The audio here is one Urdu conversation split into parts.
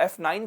F9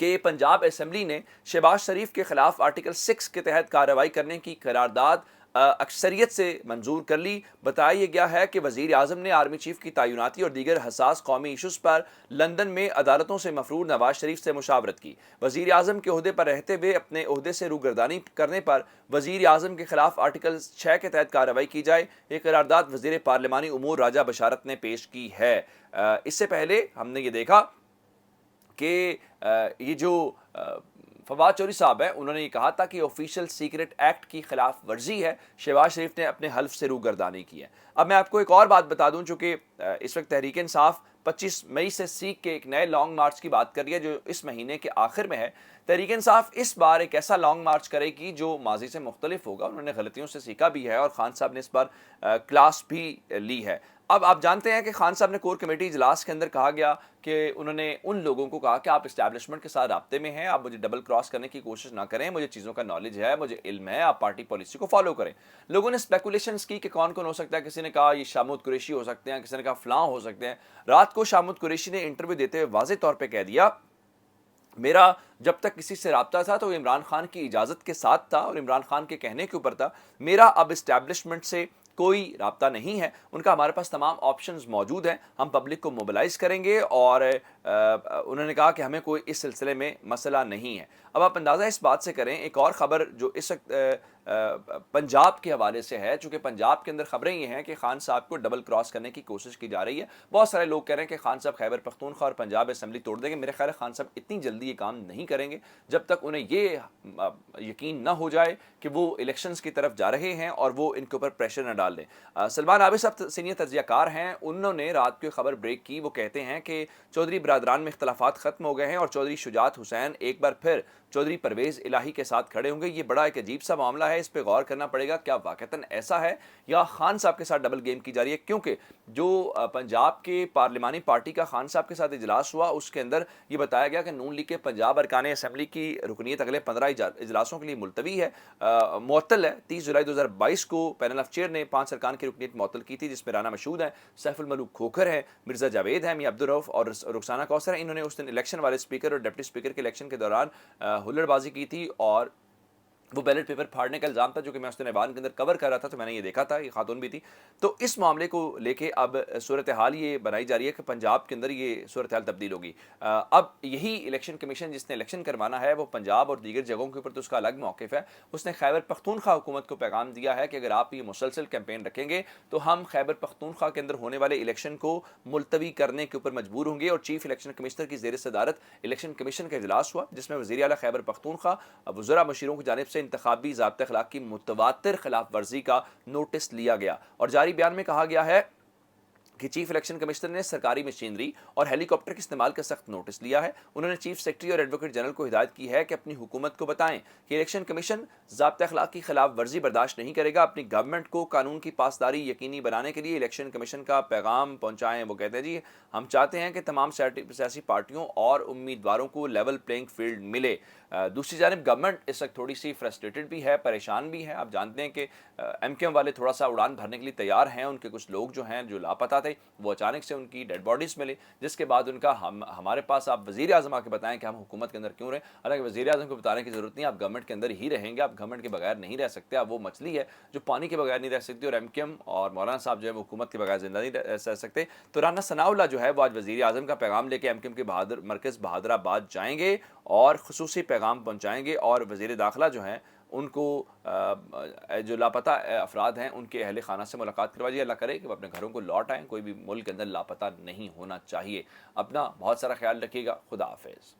کہ پنجاب اسمبلی نے شہباز شریف کے خلاف آرٹیکل 6 کے تحت کارروائی کرنے کی قرارداد اکثریت سے منظور کر لی۔ بتایا گیا ہے کہ وزیر اعظم نے آرمی چیف کی تعیناتی اور دیگر حساس قومی ایشوز پر لندن میں عدالتوں سے مفرور نواز شریف سے مشاورت کی۔ وزیر اعظم کے عہدے پر رہتے ہوئے اپنے عہدے سے روگردانی کرنے پر وزیر اعظم کے خلاف آرٹیکل 6 کے تحت کارروائی کی جائے۔ یہ قرارداد وزیر پارلیمانی امور راجہ بشارت نے پیش کی ہے۔ اس سے پہلے ہم نے یہ دیکھا کہ یہ جو فواد چودھری صاحب ہیں انہوں نے یہ کہا تھا کہ آفیشیل سیکرٹ ایکٹ کی خلاف ورزی ہے، شہباز شریف نے اپنے حلف سے روگردانی کی ہے۔ اب میں آپ کو ایک اور بات بتا دوں، چونکہ اس وقت تحریک انصاف 25 مئی سے سیکھ کے ایک نئے لانگ مارچ کی بات کر رہی ہے جو اس مہینے کے آخر میں ہے۔ تحریک انصاف اس بار ایک ایسا لانگ مارچ کرے گی جو ماضی سے مختلف ہوگا۔ انہوں نے غلطیوں سے سیکھا بھی ہے اور خان صاحب نے اس بار کلاس بھی لی ہے۔ اب آپ جانتے ہیں کہ خان صاحب نے کور کمیٹی اجلاس کے اندر کہا گیا کہ انہوں نے ان لوگوں کو کہا کہ آپ اسٹیبلشمنٹ کے ساتھ رابطے میں ہیں، آپ مجھے ڈبل کراس کرنے کی کوشش نہ کریں، مجھے چیزوں کا نالج ہے، مجھے علم ہے، آپ پارٹی پالیسی کو فالو کریں۔ لوگوں نے اسپیکولیشنز کی کہ کون کون ہو سکتا ہے، کسی نے کہا یہ شاہ محمود قریشی ہو سکتے ہیں، کسی نے کہا فلاں ہو سکتے ہیں۔ رات کو شاہ محمود قریشی نے انٹرویو دیتے ہوئے واضح طور پہ کہہ دیا میرا جب تک کسی سے رابطہ تھا تو عمران خان کی اجازت کے ساتھ تھا اور عمران خان کے کہنے کے اوپر تھا، میرا اب اسٹیبلشمنٹ سے کوئی رابطہ نہیں ہے۔ ان کا ہمارے پاس تمام آپشنز موجود ہیں، ہم پبلک کو موبلائز کریں گے اور انہوں نے کہا کہ ہمیں کوئی اس سلسلے میں مسئلہ نہیں ہے۔ اب آپ اندازہ اس بات سے کریں، ایک اور خبر جو اس وقت پنجاب کے حوالے سے ہے، چونکہ پنجاب کے اندر خبریں یہ ہیں کہ خان صاحب کو ڈبل کراس کرنے کی کوشش کی جا رہی ہے۔ بہت سارے لوگ کہہ رہے ہیں کہ خان صاحب خیبر پختونخوا اور پنجاب اسمبلی توڑ دیں گے۔ میرے خیال ہے خان صاحب اتنی جلدی یہ کام نہیں کریں گے جب تک انہیں یہ یقین نہ ہو جائے کہ وہ الیکشنز کی طرف جا رہے ہیں اور وہ ان کے اوپر پریشر نہ ڈال دیں۔ سلمان عابد صاحب سینئر تجزیہ کار ہیں، انہوں نے رات کو خبر بریک کی۔ وہ کہتے ہیں کہ چودھری برادران میں اختلافات ختم ہو گئے ہیں اور چودھری شجاعت حسین ایک بار پھر چودھری پرویز الہی کے ساتھ کھڑے ہوں گے۔ یہ بڑا ایک عجیب سا معاملہ ہے، اس پہ غور کرنا پڑے گا کیا واقعتاً ایسا ہے یا خان صاحب کے ساتھ ڈبل گیم کی جا رہی ہے، کیونکہ جو پنجاب کے پارلیمانی پارٹی کا خان صاحب کے ساتھ اجلاس ہوا اس کے اندر یہ بتایا گیا کہ نون لیگ کے پنجاب ارکان اسمبلی کی رکنیت اگلے 15 اجلاسوں کے لیے ملتوی ہے، معطل ہے۔ 30 جولائی 2022 کو پینل آف چیئر نے 5 ارکان کی رکنیت معطل کی تھی، جس میں رانا مشہود ہیں، سیف الملوک کھوکھر ہیں، مرزا جاوید ہیں، میاں عبدالرؤف اور رخسانہ کوثر ہیں۔ انہوں نے اس دن الیکشن والے اسپیکر اور ڈپٹی اسپیکر کے الیکشن کے دوران ہلڑ بازی کی تھی اور وہ بیلٹ پیپر پھاڑنے کا الزام تھا، جو کہ میں اس دن ایوان کے اندر کور کر رہا تھا تو میں نے یہ دیکھا تھا، یہ خاتون بھی تھی۔ تو اس معاملے کو لے کے اب صورتحال یہ بنائی جا رہی ہے کہ پنجاب کے اندر یہ صورتحال تبدیل ہوگی۔ اب یہی الیکشن کمیشن جس نے الیکشن کروانا ہے وہ پنجاب اور دیگر جگہوں کے اوپر تو اس کا الگ موقف ہے، اس نے خیبر پختونخوا حکومت کو پیغام دیا ہے کہ اگر آپ یہ مسلسل کیمپین رکھیں گے تو ہم خیبر پختونخوا کے اندر ہونے والے الیکشن کو ملتوی کرنے کے اوپر مجبور ہوں گے۔ اور چیف الیکشن کمشنر کی زیر صدارت الیکشن کمیشن کا اجلاس ہوا جس میں وزیر اعلیٰ خیبر پختونخوا وزراء مشیروں کی جانب سے انتخابی ضابطۂ اخلاق کی متواتر خلاف ورزی کا نوٹس لیا گیا، اور جاری بیان میں کہا گیا ہے کہ چیف الیکشن کمشنر نے سرکاری مشینری اور ہیلی کاپٹر کے استعمال کا سخت نوٹس لیا ہے۔ انہوں نے چیف سیکرٹری اور ایڈوکیٹ جنرل کو ہدایت کی ہے کہ اپنی حکومت کو بتائیں کہ الیکشن کمیشن ضابطۂ اخلاق کی خلاف ورزی برداشت نہیں کرے گا۔ اپنی گورنمنٹ کو قانون کی پاسداری یقینی بنانے کے لیے الیکشن کمیشن کا پیغام پہنچائیں۔ وہ کہتے ہیں جی ہم چاہتے ہیں کہ تمام سیاسی پارٹیوں اور امیدواروں کو لیول پلینگ فیلڈ ملے۔ دوسری جانب گورنمنٹ اس وقت تھوڑی سی فرسٹریٹڈ بھی ہے، پریشان بھی ہے۔ آپ جانتے ہیں کہ ایم کیو ایم والے تھوڑا سا اڑان بھرنے کے لیے تیار ہیں، ان کے کچھ لوگ جو ہیں جو لاپتہ تھے وہ اچانک سے ان کی ڈیڈ باڈیز ملے، جس کے بعد ان کا ہمارے پاس آپ وزیر اعظم آ کے بتائیں کہ ہم حکومت کے اندر کیوں رہیں۔ حالانکہ وزیر اعظم کو بتانے کی ضرورت نہیں، آپ گورنمنٹ کے اندر ہی رہیں گے، آپ گورنمنٹ کے بغیر نہیں رہ سکتے، آپ وہ مچھلی ہے جو پانی کے بغیر نہیں رہ سکتی، اور ایم کیو ایم اور مولانا صاحب جو ہے وہ حکومت کے بغیر زندہ نہیں رہ سکتے۔ تو رانا ثناء اللہ جو ہے وہ آج وزیر اعظم کا پیغام لے کے ایم کیو ایم کے مرکز بہادر آباد جائیں گے اور خصوصی پیغام پہنچائیں گے، اور وزیر داخلہ جو ہیں ان کو جو لاپتہ افراد ہیں ان کے اہل خانہ سے ملاقات کروائیے۔ اللہ کرے کہ وہ اپنے گھروں کو لوٹ آئیں، کوئی بھی ملک کے اندر لاپتہ نہیں ہونا چاہیے۔ اپنا بہت سارا خیال رکھیے گا۔ خدا حافظ۔